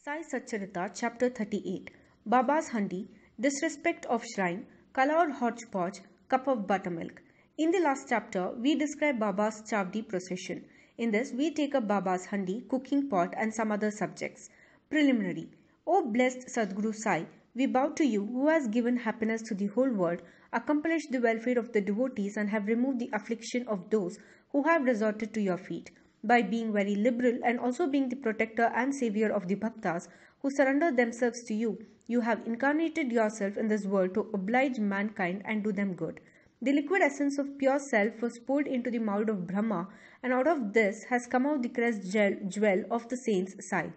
Sai Satcharita, Chapter 38 Baba's Handi, Disrespect of Shrine, Color Hodgepodge, Cup of Buttermilk. In the last chapter, we describe Baba's Chavdi procession. In this, we take up Baba's Handi, cooking pot, and some other subjects. Preliminary. O blessed Sadguru Sai, we bow to you who has given happiness to the whole world, accomplished the welfare of the devotees, and have removed the affliction of those who have resorted to your feet. By being very liberal and also being the protector and savior of the bhaktas who surrender themselves to you, you have incarnated yourself in this world to oblige mankind and do them good. The liquid essence of pure self was poured into the mold of Brahma, and out of this has come out the crest jewel of the saints' Sai.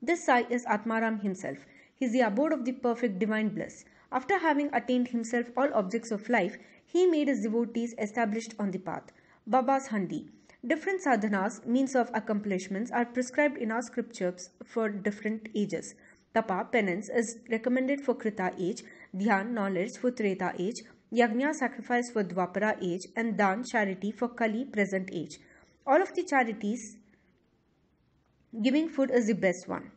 This Sai is Atmaram himself. He is the abode of the perfect divine bliss. After having attained himself all objects of life, he made his devotees established on the path. Baba's Handi. Different sadhanas, means of accomplishments, are prescribed in our scriptures for different ages. Tapa, penance, is recommended for Krita age, Dhyan, knowledge, for Treta age, Yajna, sacrifice, for Dwapara age, and Dan, charity, for Kali, present age. All of the charities, giving food is the best one.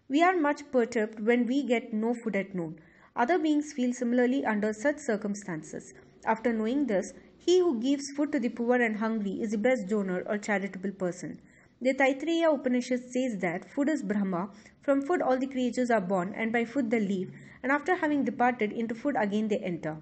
We are much perturbed when we get no food at noon. Other beings feel similarly under such circumstances. After knowing this, he who gives food to the poor and hungry is the best donor or charitable person. The Taittiriya Upanishad says that food is Brahma, from food all the creatures are born, and by food they live, and after having departed, into food again they enter.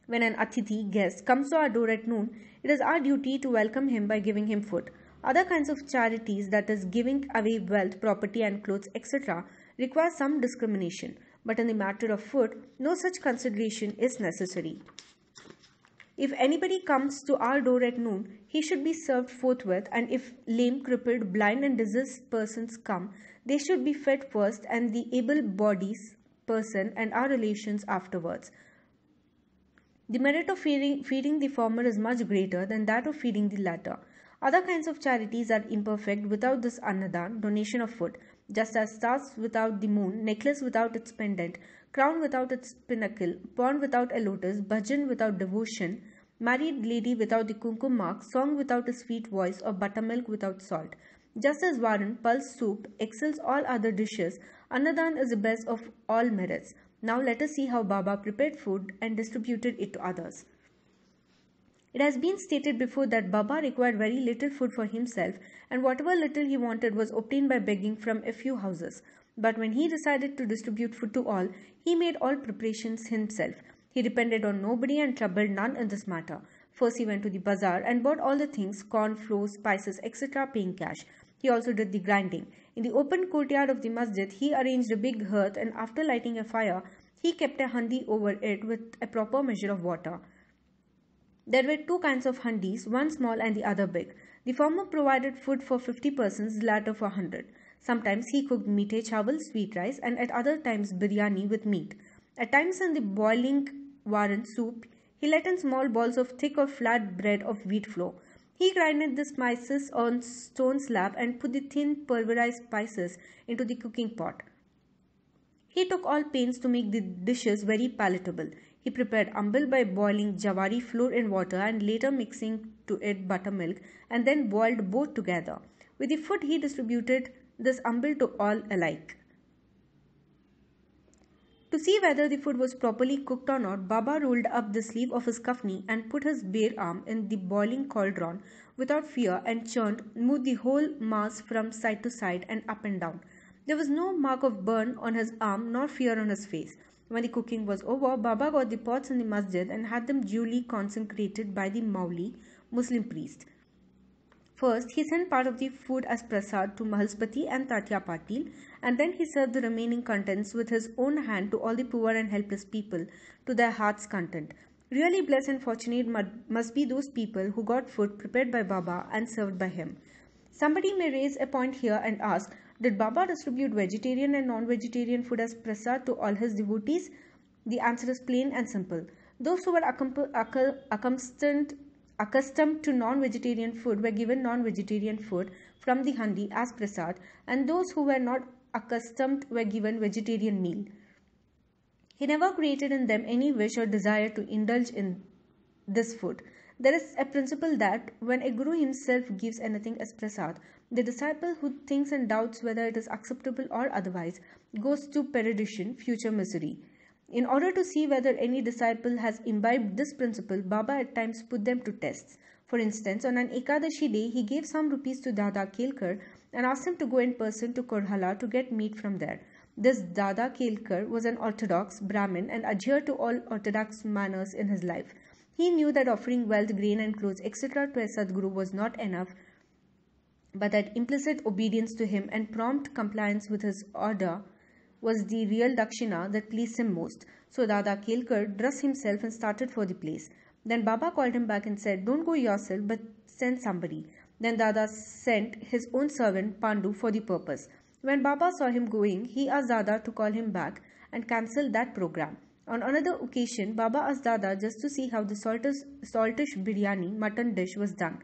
When an Atithi, guest, comes to our door at noon, it is our duty to welcome him by giving him food. Other kinds of charities, that is, giving away wealth, property, and clothes, etc., require some discrimination, but in the matter of food, no such consideration is necessary. If anybody comes to our door at noon, he should be served forthwith, and if lame, crippled, blind, and diseased persons come, they should be fed first, and the able-bodied person and our relations afterwards. The merit of feeding the former is much greater than that of feeding the latter. Other kinds of charities are imperfect without this annadan, donation of food, just as stars without the moon, necklace without its pendant, crown without its pinnacle, pond without a lotus, bhajan without devotion, married lady without the kumkum mark, song without a sweet voice, or buttermilk without salt. Just as varan, pulse soup, excels all other dishes, annadan is the best of all merits. Now let us see how Baba prepared food and distributed it to others. It has been stated before that Baba required very little food for himself, and whatever little he wanted was obtained by begging from a few houses. But when he decided to distribute food to all, he made all preparations himself. He depended on nobody and troubled none in this matter. First he went to the bazaar and bought all the things, corn, flour, spices, etc., paying cash. He also did the grinding. In the open courtyard of the masjid, he arranged a big hearth, and after lighting a fire, he kept a handi over it with a proper measure of water. There were two kinds of handis, one small and the other big. The former provided food for 50 persons, the latter for 100. Sometimes he cooked meete chawal, sweet rice, and at other times biryani with meat. At times in the boiling varan soup, he let in small balls of thick or flat bread of wheat flour. He grinded the spices on stone slab and put the thin pulverized spices into the cooking pot. He took all pains to make the dishes very palatable. He prepared ambal by boiling jawari flour in water and later mixing to it buttermilk, and then boiled both together. With the food he distributed this ambal to all alike. To see whether the food was properly cooked or not, Baba rolled up the sleeve of his kafni and put his bare arm in the boiling cauldron without fear and moved the whole mass from side to side and up and down. There was no mark of burn on his arm nor fear on his face. When the cooking was over, Baba got the pots in the masjid and had them duly consecrated by the Mauli, Muslim priest. First, he sent part of the food as prasad to Mahalspati and Tatya Patil, and then he served the remaining contents with his own hand to all the poor and helpless people to their heart's content. Really blessed and fortunate must be those people who got food prepared by Baba and served by him. Somebody may raise a point here and ask, did Baba distribute vegetarian and non-vegetarian food as prasad to all his devotees? The answer is plain and simple. Those who were accustomed to non-vegetarian food were given non-vegetarian food from the handi as prasad, and those who were not accustomed were given vegetarian meal. He never created in them any wish or desire to indulge in this food. There is a principle that when a guru himself gives anything as prasad, The disciple who thinks and doubts whether it is acceptable or otherwise goes to perdition, future misery. In order to see whether any disciple has imbibed this principle, Baba at times put them to tests. For instance, on an Ekadashi day, he gave some rupees to Dada Kelkar and asked him to go in person to Korhala to get meat from there. This Dada Kelkar was an orthodox Brahmin and adhered to all orthodox manners in his life. He knew that offering wealth, grain and clothes, etc. to a Sadguru was not enough, but that implicit obedience to him and prompt compliance with his order was the real dakshina that pleased him most. So Dada Kelkar dressed himself and started for the place. Then Baba called him back and said, "Don't go yourself, but send somebody." Then Dada sent his own servant Pandu for the purpose. When Baba saw him going, he asked Dada to call him back and cancel that program. On another occasion, Baba asked Dada just to see how the saltish biryani mutton dish was done.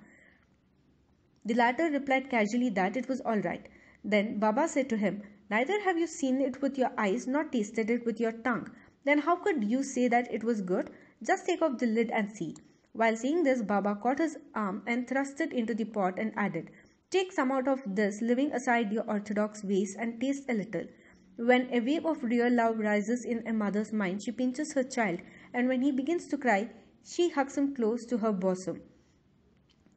The latter replied casually that it was all right. Then Baba said to him, "Neither have you seen it with your eyes nor tasted it with your tongue. Then how could you say that it was good? Just take off the lid and see." While saying this, Baba caught his arm and thrust it into the pot and added, "Take some out of this, leaving aside your orthodox ways, and taste a little." When a wave of real love rises in a mother's mind, she pinches her child, and when he begins to cry, she hugs him close to her bosom.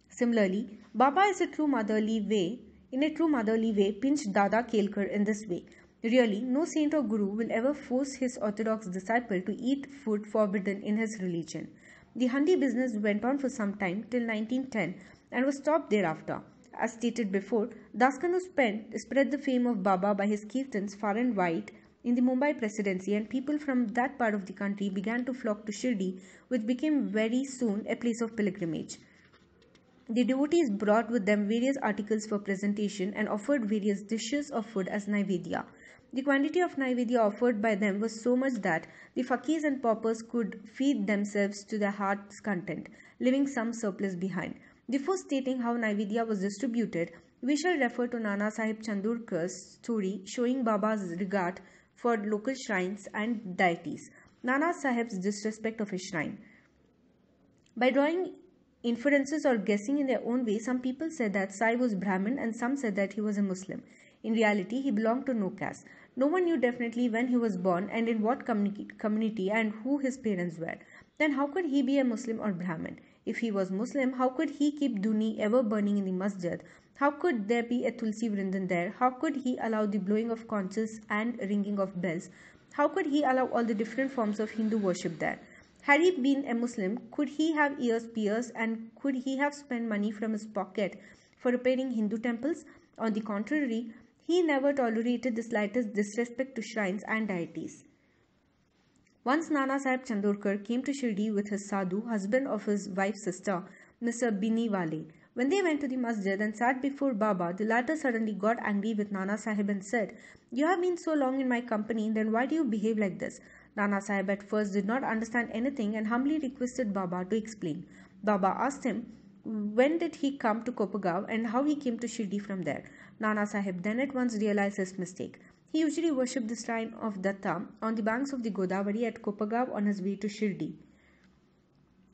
Similarly, Baba in a true motherly way, pinched Dada Kelkar in this way. Really, no saint or guru will ever force his orthodox disciple to eat food forbidden in his religion. The handi business went on for some time till 1910 and was stopped thereafter. As stated before, Daskanu spread the fame of Baba by his kirtans far and wide in the Mumbai presidency, and people from that part of the country began to flock to Shirdi, which became very soon a place of pilgrimage. The devotees brought with them various articles for presentation and offered various dishes of food as Naivedya. The quantity of Naivedya offered by them was so much that the fakirs and paupers could feed themselves to their heart's content, leaving some surplus behind. Before stating how Naivedya was distributed, we shall refer to Nana Sahib Chandorkar's story showing Baba's regard for local shrines and deities. Nana Sahib's disrespect of his shrine. By drawing inferences or guessing in their own way, some people said that Sai was Brahmin and some said that he was a Muslim. In reality, he belonged to no caste. No one knew definitely when he was born and in what community and who his parents were. Then how could he be a Muslim or Brahmin? If he was Muslim, how could he keep Duni ever burning in the masjid? How could there be a Tulsi Vrindan there? How could he allow the blowing of conches and ringing of bells? How could he allow all the different forms of Hindu worship there? Had he been a Muslim, could he have ears pierced and could he have spent money from his pocket for repairing Hindu temples? On the contrary, he never tolerated the slightest disrespect to shrines and deities. Once Nana Sahib Chandorkar came to Shirdi with his sadhu, husband of his wife's sister, Mr. Biniwale. When they went to the masjid and sat before Baba, the latter suddenly got angry with Nana Sahib and said, "You have been so long in my company, then why do you behave like this?" Nana Sahib at first did not understand anything and humbly requested Baba to explain. Baba asked him when did he come to Kopagaon and how he came to Shirdi from there. Nana Sahib then at once realized his mistake. He usually worshipped the shrine of Datta on the banks of the Godavari at Kopagaon on his way to Shirdi.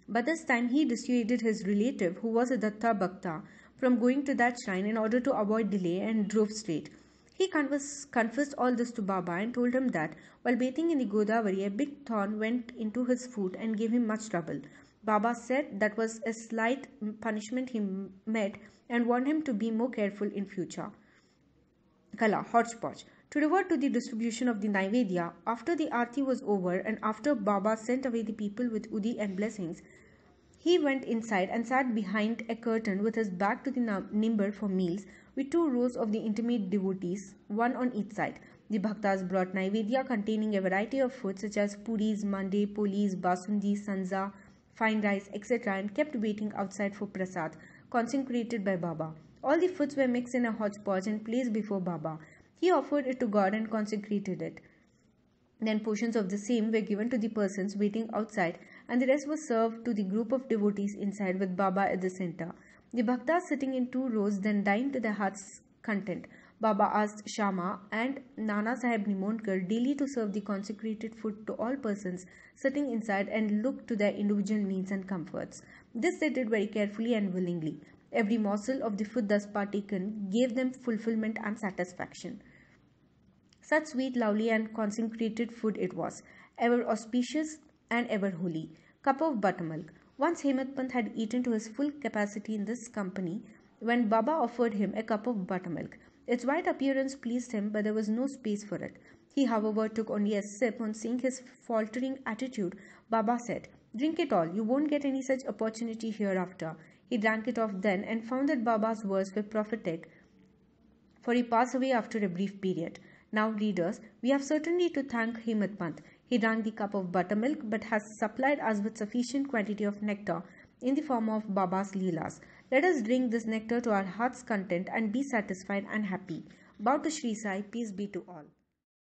But this time he dissuaded his relative, who was a Datta Bhakta, from going to that shrine in order to avoid delay and drove straight. He confessed all this to Baba and told him that while bathing in the Godavari, a big thorn went into his foot and gave him much trouble. Baba said that was a slight punishment he met and warned him to be more careful in future. Kala, hodgepodge. To revert to the distribution of the Naivedya, after the Aarti was over and after Baba sent away the people with Udi and blessings, he went inside and sat behind a curtain with his back to the nimbar for meals, with 2 rows of the intimate devotees, one on each side. The Bhaktas brought Naivedya containing a variety of food such as puris, mande, polis, basundi, sanza, fine rice, etc. and kept waiting outside for prasad, consecrated by Baba. All the foods were mixed in a hodgepodge and placed before Baba. He offered it to God and consecrated it. Then portions of the same were given to the persons waiting outside, and the rest was served to the group of devotees inside with Baba at the center. The Bhaktas sitting in 2 rows then dined to their heart's content. Baba asked Shama and Nana Sahib Nimondkar daily to serve the consecrated food to all persons sitting inside and look to their individual needs and comforts. This they did very carefully and willingly. Every morsel of the food thus partaken gave them fulfillment and satisfaction. Such sweet, lovely, and consecrated food it was, ever auspicious and ever holy. Cup of buttermilk. Once Hemant Pant had eaten to his full capacity in this company when Baba offered him a cup of buttermilk. Its white appearance pleased him, but there was no space for it. He, however, took only a sip. On seeing his faltering attitude, Baba said, "Drink it all, you won't get any such opportunity hereafter." He drank it off then and found that Baba's words were prophetic, for he passed away after a brief period. Now, readers, we have certainly to thank Hemant Pant. He drank the cup of buttermilk but has supplied us with sufficient quantity of nectar in the form of Baba's Leelas. Let us drink this nectar to our heart's content and be satisfied and happy. Bow to Sri Sai, peace be to all.